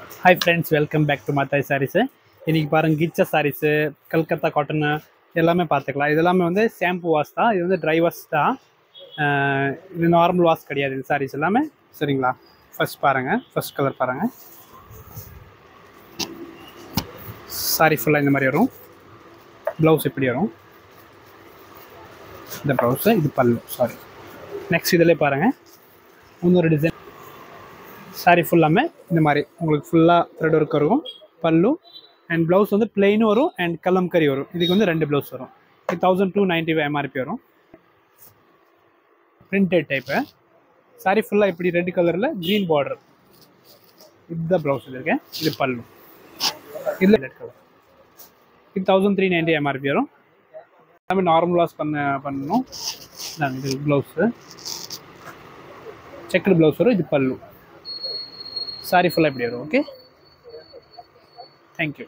Hi friends, welcome back to Mathai Sarees. இன்னைக்கு பாருங்க Kichcha saris, Calcutta cotton எல்லாமே பார்த்துக்கலாம். இது எல்லாமே வந்து ஷாம்பு வாஷ் தான். இது வந்து ட்ரை வாஷ் தான். இது நார்மல் வாஷ் கிடையாது. இது சாரீஸ் எல்லாமே சரிங்களா? ஃபர்ஸ்ட் பாருங்க, ஃபர்ஸ்ட் கலர் பாருங்க. சாரி ஃபுல்லாக இந்த மாதிரி வரும். ப்ளவுஸ் இப்படி வரும். இந்த ப்ளவுஸு இது பல்லு. சாரி, நெக்ஸ்ட் இதில் பாருங்கள் இன்னொரு டிசைன். சாரி ஃபுல்லாமே இந்த மாதிரி உங்களுக்கு ஃபுல்லாக த்ரெட் ஒர்க் வரும். பல்லு அண்ட் ப்ளவுஸ் வந்து பிளெயினும் வரும் அண்ட் கலம்கரி வரும். இதுக்கு வந்து 2 ப்ளவுஸ் வரும். 1290 MRP வரும். Printed type. சாரி ஃபுல்லாக இப்படி ரெட் கலரில் க்ரீன் பார்டர். இதுதான் ப்ளவுஸ் இருக்கேன். இது பல்லு. இதில் ரெட் கலர். இது 1390 MRP வரும். எல்லாமே நார்மல் வாஷ் பண்ணணும். இது ப்ளவுஸு செக்குடு ப்ளவுஸ் வரும். இது பல்லு. சாரி ஃபுல்லாக இப்படி வரும். Okay, thank you.